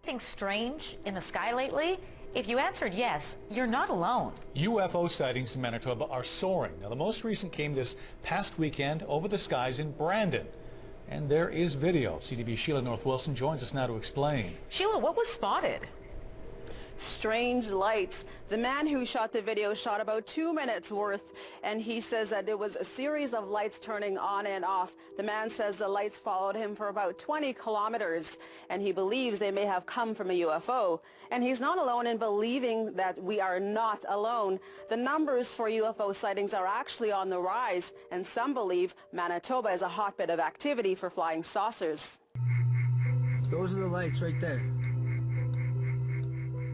Anything strange in the sky lately? If you answered yes, you're not alone. UFO sightings in Manitoba are soaring. Now, the most recent came this past weekend over the skies in Brandon. And there is video. CTV's Sheila North Wilson joins us now to explain. Sheila, what was spotted? Strange lights. The man who shot the video shot about 2 minutes worth, and he says that it was a series of lights turning on and off. The man says the lights followed him for about 20 kilometers, and he believes they may have come from a UFO. And he's not alone in believing that we are not alone. The numbers for UFO sightings are actually on the rise, and some believe Manitoba is a hotbed of activity for flying saucers. Those are the lights right there.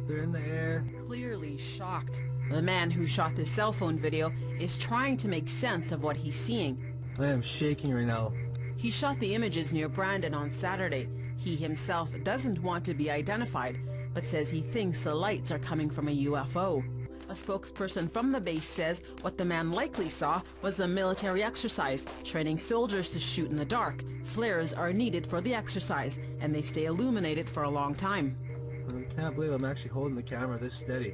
They're in the air. Clearly shocked. The man who shot this cell phone video is trying to make sense of what he's seeing. I am shaking right now. He shot the images near Brandon on Saturday. He himself doesn't want to be identified, but says he thinks the lights are coming from a UFO. A spokesperson from the base says what the man likely saw was a military exercise, training soldiers to shoot in the dark. Flares are needed for the exercise, and they stay illuminated for a long time. I can't believe I'm actually holding the camera this steady.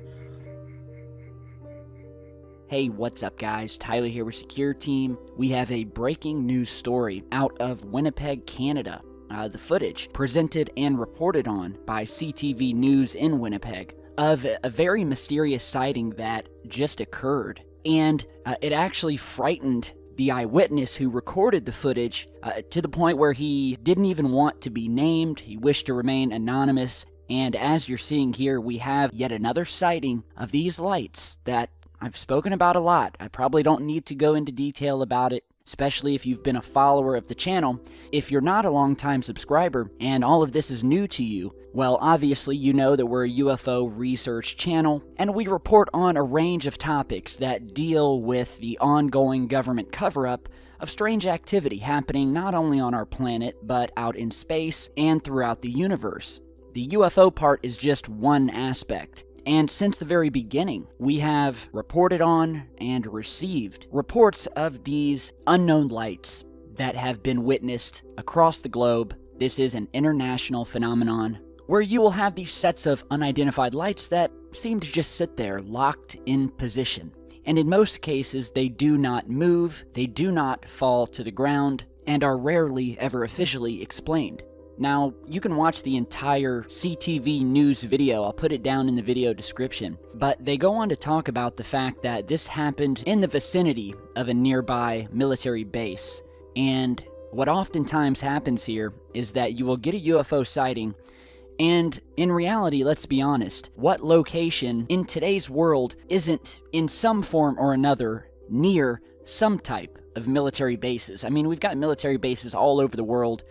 Hey, what's up guys? Tyler here with Secure Team. We have a breaking news story out of Winnipeg, Canada. The footage presented and reported on by CTV News in Winnipeg of a very mysterious sighting that just occurred. And it actually frightened the eyewitness who recorded the footage to the point where he didn't even want to be named. He wished to remain anonymous. And as you're seeing here, we have yet another sighting of these lights that I've spoken about a lot. I probably don't need to go into detail about it, especially if you've been a follower of the channel. If you're not a longtime subscriber and all of this is new to you, well, obviously you know that we're a UFO research channel, and we report on a range of topics that deal with the ongoing government cover-up of strange activity happening not only on our planet, but out in space and throughout the universe. The UFO part is just one aspect. And since the very beginning, we have reported on and received reports of these unknown lights that have been witnessed across the globe. This is an international phenomenon where you will have these sets of unidentified lights that seem to just sit there locked in position. And in most cases, they do not move, they do not fall to the ground, and are rarely ever officially explained. Now, you can watch the entire CTV News video, I'll put it down in the video description, but they go on to talk about the fact that this happened in the vicinity of a nearby military base. And what oftentimes happens here is that you will get a UFO sighting, and in reality, let's be honest, what location in today's world isn't in some form or another near some type of military bases? I mean, we've got military bases all over the world,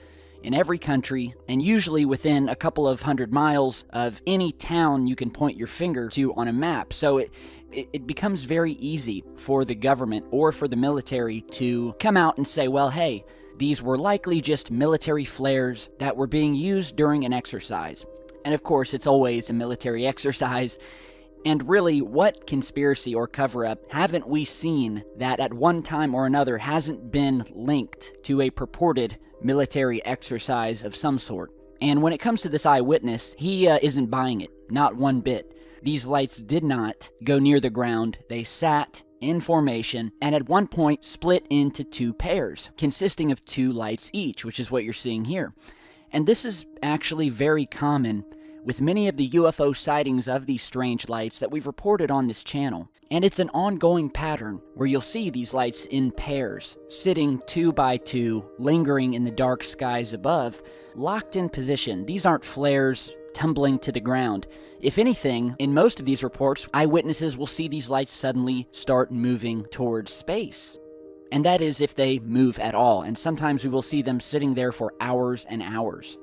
in every country, and usually within a couple of 100 miles of any town you can point your finger to on a map. So it becomes very easy for the government or for the military to come out and say, well, hey, these were likely just military flares that were being used during an exercise. And of course, it's always a military exercise. And really, what conspiracy or cover-up haven't we seen that at one time or another hasn't been linked to a purported military exercise of some sort? And when it comes to this eyewitness, he isn't buying it, not one bit. These lights did not go near the ground. They sat in formation and at one point split into two pairs, consisting of two lights each, which is what you're seeing here. And this is actually very common with many of the UFO sightings of these strange lights that we've reported on this channel. And it's an ongoing pattern where you'll see these lights in pairs, sitting 2 by 2, lingering in the dark skies above, locked in position. These aren't flares tumbling to the ground. If anything, in most of these reports, eyewitnesses will see these lights suddenly start moving towards space. And that is if they move at all, and sometimes we will see them sitting there for hours and hours.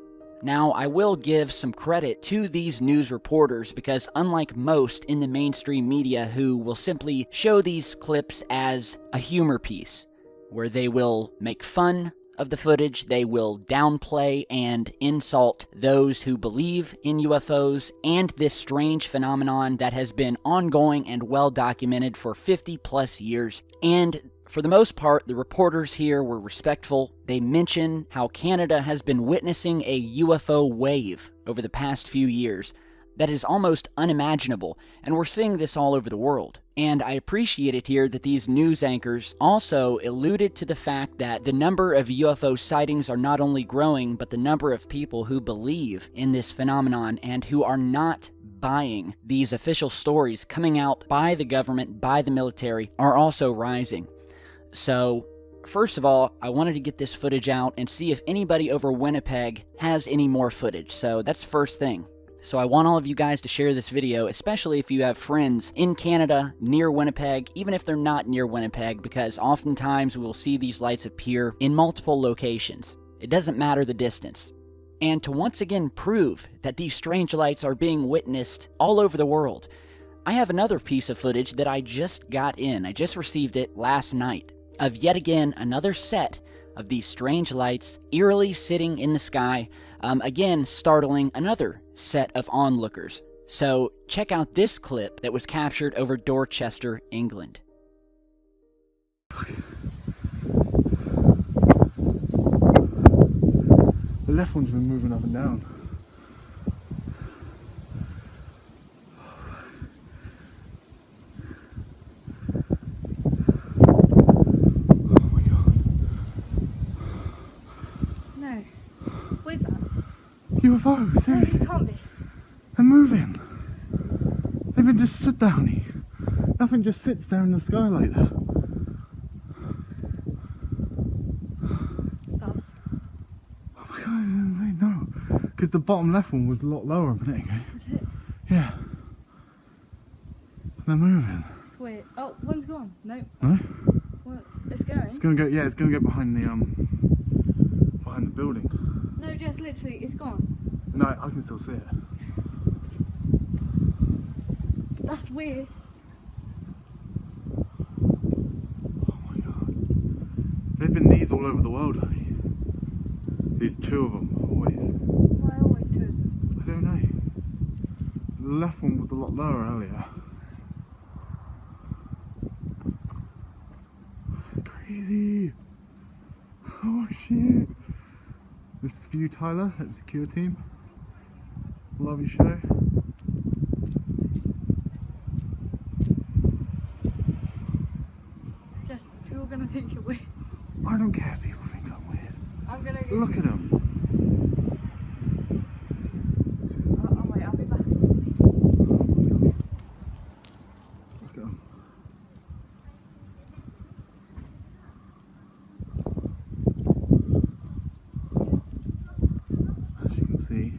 Now, I will give some credit to these news reporters because unlike most in the mainstream media who will simply show these clips as a humor piece, where they will make fun of the footage, they will downplay and insult those who believe in UFOs and this strange phenomenon that has been ongoing and well documented for 50 plus years. And For the most part, the reporters here were respectful. They mention how Canada has been witnessing a UFO wave over the past few years that is almost unimaginable, and we're seeing this all over the world. And I appreciate it here that these news anchors also alluded to the fact that the number of UFO sightings are not only growing, but the number of people who believe in this phenomenon and who are not buying these official stories coming out by the government, by the military, are also rising. So, first of all, I wanted to get this footage out and see if anybody over Winnipeg has any more footage. So that's first thing. So I want all of you guys to share this video, especially if you have friends in Canada, near Winnipeg, even if they're not near Winnipeg, because oftentimes we will see these lights appear in multiple locations. It doesn't matter the distance. And to once again prove that these strange lights are being witnessed all over the world, I have another piece of footage that I just got in. I just received it last night, of yet again another set of these strange lights eerily sitting in the sky, again startling another set of onlookers. So check out this clip that was captured over Dorchester, England. The left one's been moving up and down. UFOs, No, it can't be. They're moving. They've been just stood down here. Nothing just sits there in the sky like that. Stops. Oh my god, it's insane. No, because the bottom left one was a lot lower a minute ago. Was it? Yeah. They're moving. It's weird. Oh, one's gone. No. No? Well, it's going. It's gonna go. Yeah, it's gonna go behind the building. No, just literally, it's gone. No, I can still see it. That's weird. Oh my god. There've been these all over the world, honey. These two of them, always. Why always two? I don't know. The left one was a lot lower earlier. It's crazy. Oh shit. This is for you, Tyler, at the Secure Team. Love your show. Just, people are gonna think you're weird. I don't care if people think I'm weird. I'm gonna go. Look at them. Oh, wait, I'll be back. Look at them. As you can see,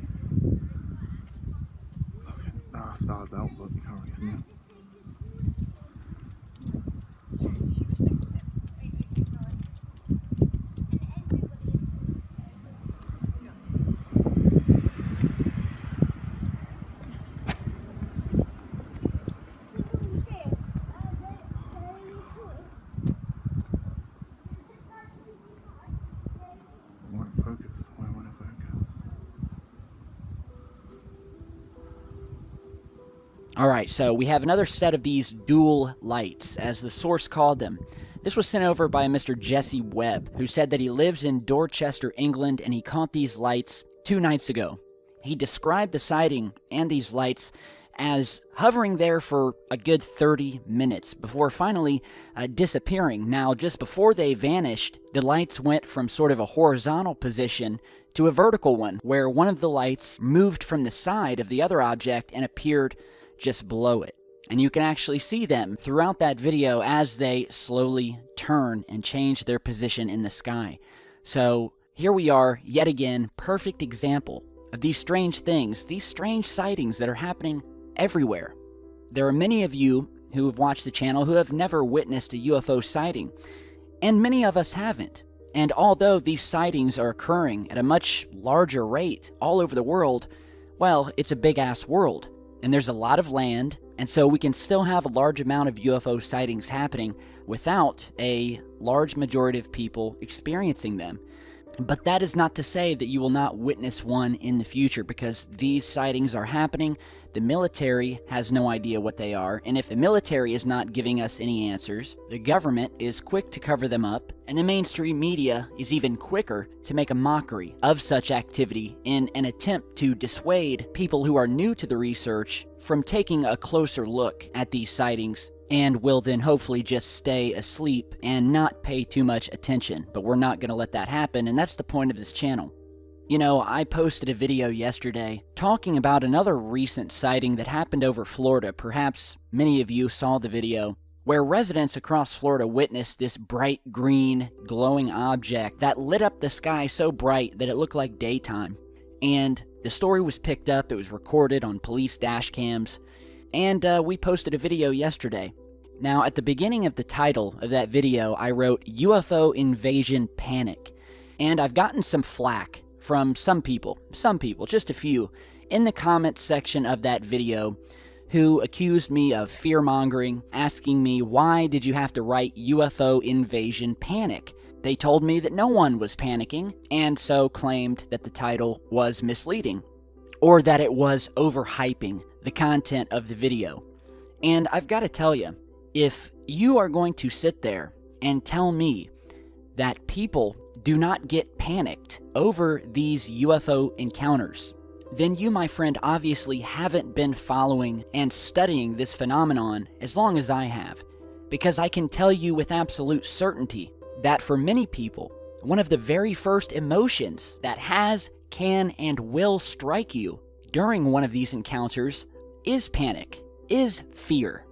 our star's out, but you can't really see it. Alright, so we have another set of these dual lights, as the source called them. This was sent over by Mr. Jesse Webb, who said that he lives in Dorchester, England, and he caught these lights 2 nights ago. He described the sighting and these lights as hovering there for a good 30 minutes before finally disappearing. Now, just before they vanished, the lights went from sort of a horizontal position to a vertical one, where one of the lights moved from the side of the other object and appeared just below it. And you can actually see them throughout that video as they slowly turn and change their position in the sky. So here we are, yet again, perfect example of these strange things, these strange sightings that are happening everywhere. There are many of you who have watched the channel who have never witnessed a UFO sighting, and many of us haven't. And although these sightings are occurring at a much larger rate all over the world, well, it's a big-ass world, and there's a lot of land, and so we can still have a large amount of UFO sightings happening without a large majority of people experiencing them. But that is not to say that you will not witness one in the future, because these sightings are happening. The military has no idea what they are, and if the military is not giving us any answers, the government is quick to cover them up, and the mainstream media is even quicker to make a mockery of such activity in an attempt to dissuade people who are new to the research from taking a closer look at these sightings, and will then hopefully just stay asleep and not pay too much attention. But we're not going to let that happen, and that's the point of this channel. You know, I posted a video yesterday talking about another recent sighting that happened over Florida. Perhaps many of you saw the video, where residents across Florida witnessed this bright green glowing object that lit up the sky so bright that it looked like daytime. And the story was picked up, it was recorded on police dash cams, and we posted a video yesterday. Now, at the beginning of the title of that video, I wrote UFO Invasion Panic. And I've gotten some flack from some people, just a few, in the comments section of that video, who accused me of fear-mongering, asking me why did you have to write UFO Invasion Panic. They told me that no one was panicking, and so claimed that the title was misleading, or that it was overhyping the content of the video. And I've got to tell you, if you are going to sit there and tell me that people do not get panicked over these UFO encounters, then you, my friend, obviously haven't been following and studying this phenomenon as long as I have. Because I can tell you with absolute certainty that for many people, one of the very first emotions that has, can, and will strike you during one of these encounters is panic, is fear.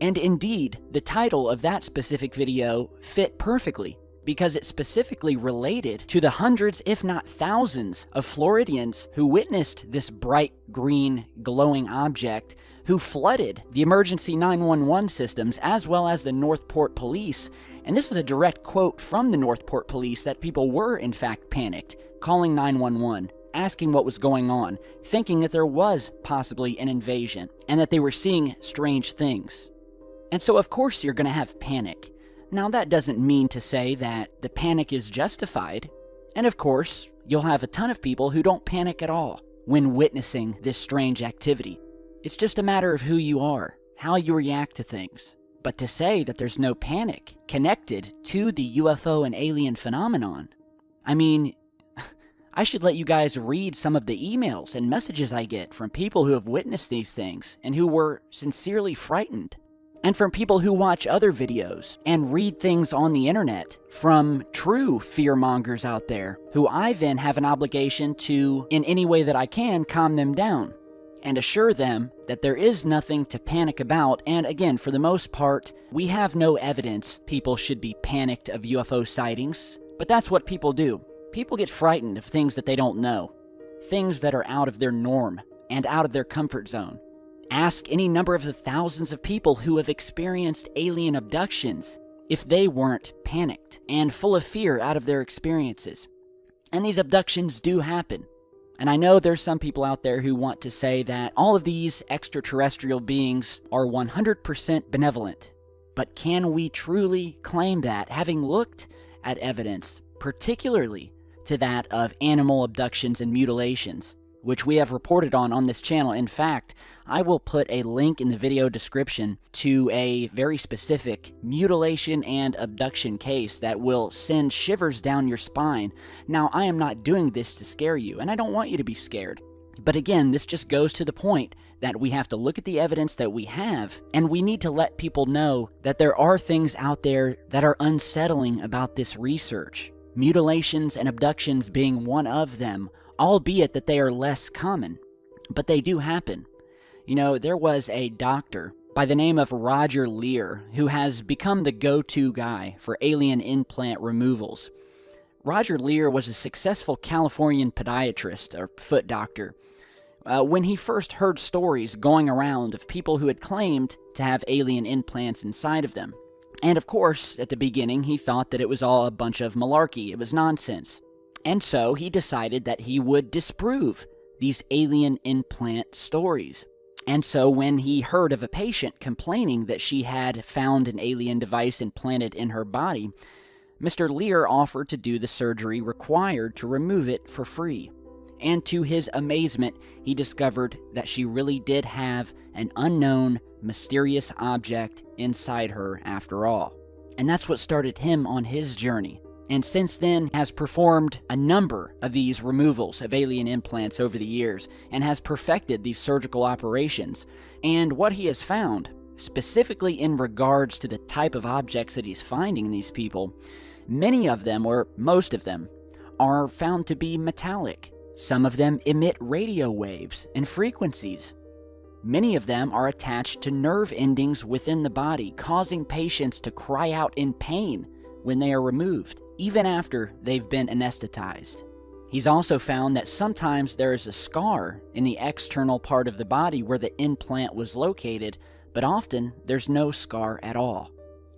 And indeed, the title of that specific video fit perfectly, because it specifically related to the hundreds, if not thousands, of Floridians who witnessed this bright green glowing object, who flooded the emergency 911 systems as well as the Northport Police. And this is a direct quote from the Northport Police, that people were in fact panicked, calling 911, asking what was going on, thinking that there was possibly an invasion, and that they were seeing strange things. And so of course you're going to have panic. Now that doesn't mean to say that the panic is justified, and of course you'll have a ton of people who don't panic at all when witnessing this strange activity. It's just a matter of who you are, how you react to things. But to say that there's no panic connected to the UFO and alien phenomenon, I mean, I should let you guys read some of the emails and messages I get from people who have witnessed these things and who were sincerely frightened. And from people who watch other videos and read things on the internet from true fearmongers out there, who I then have an obligation to, in any way that I can, calm them down and assure them that there is nothing to panic about. And again, for the most part, we have no evidence people should be panicked of UFO sightings, but that's what people do. People get frightened of things that they don't know, things that are out of their norm and out of their comfort zone. Ask any number of the thousands of people who have experienced alien abductions if they weren't panicked and full of fear out of their experiences. And these abductions do happen. And I know there's some people out there who want to say that all of these extraterrestrial beings are 100% benevolent. But can we truly claim that, having looked at evidence, particularly to that of animal abductions and mutilations, which we have reported on this channel? In fact, I will put a link in the video description to a very specific mutilation and abduction case that will send shivers down your spine. Now, I am not doing this to scare you, and I don't want you to be scared. But again, this just goes to the point that we have to look at the evidence that we have, and we need to let people know that there are things out there that are unsettling about this research. Mutilations and abductions being one of them, albeit that they are less common, but they do happen. You know, there was a doctor by the name of Roger Lear who has become the go-to guy for alien implant removals. Roger Lear was a successful Californian podiatrist, or foot doctor, when he first heard stories going around of people who had claimed to have alien implants inside of them. And of course, at the beginning, he thought that it was all a bunch of malarkey, it was nonsense. And so he decided that he would disprove these alien implant stories. And so when he heard of a patient complaining that she had found an alien device implanted in her body, Mr. Lear offered to do the surgery required to remove it for free. And to his amazement, he discovered that she really did have an unknown, mysterious object inside her after all. And that's what started him on his journey. And since then has performed a number of these removals of alien implants over the years and has perfected these surgical operations. And what he has found, specifically in regards to the type of objects that he's finding in these people, many of them, or most of them, are found to be metallic. Some of them emit radio waves and frequencies. Many of them are attached to nerve endings within the body, causing patients to cry out in pain when they are removed, even after they've been anesthetized. He's also found that sometimes there is a scar in the external part of the body where the implant was located, but often there's no scar at all.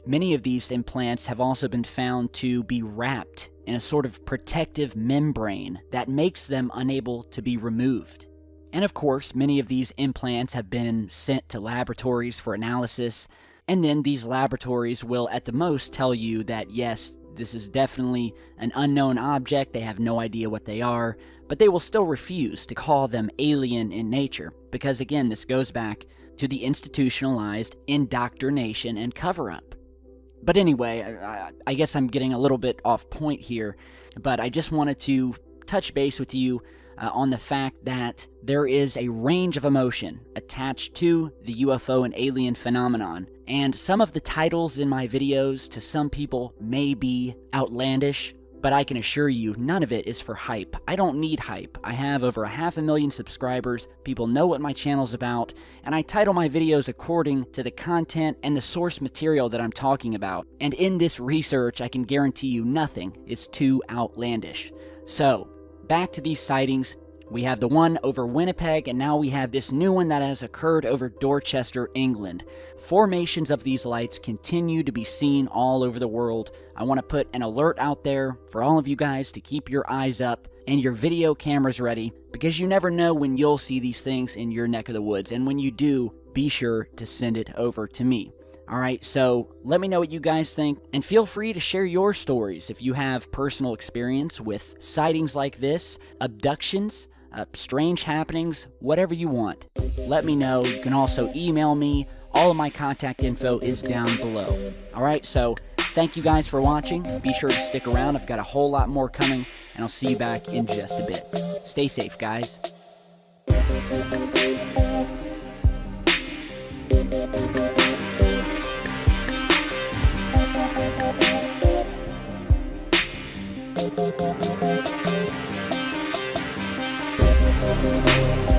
Many of these implants have also been found to be wrapped in a sort of protective membrane that makes them unable to be removed. And of course, many of these implants have been sent to laboratories for analysis, and then these laboratories will at the most tell you that yes, this is definitely an unknown object, they have no idea what they are, but they will still refuse to call them alien in nature, because again, this goes back to the institutionalized indoctrination and cover-up. But anyway, I guess I'm getting a little bit off point here, but I just wanted to touch base with you on the fact that there is a range of emotion attached to the UFO and alien phenomenon, and some of the titles in my videos to some people may be outlandish, but I can assure you none of it is for hype. I don't need hype. I have over 500,000 subscribers, people know what my channel's about, and I title my videos according to the content and the source material that I'm talking about. And in this research, I can guarantee you nothing is too outlandish. So, back to these sightings. We have the one over Winnipeg, and now we have this new one that has occurred over Dorchester, England. Formations of these lights continue to be seen all over the world. I want to put an alert out there for all of you guys to keep your eyes up and your video cameras ready, because you never know when you'll see these things in your neck of the woods, and when you do, be sure to send it over to me. Alright, so let me know what you guys think, and feel free to share your stories if you have personal experience with sightings like this, abductions, strange happenings, whatever you want. Let me know. You can also email me. All of my contact info is down below. Alright, so thank you guys for watching. Be sure to stick around. I've got a whole lot more coming, and I'll see you back in just a bit. Stay safe, guys. We'll be right back.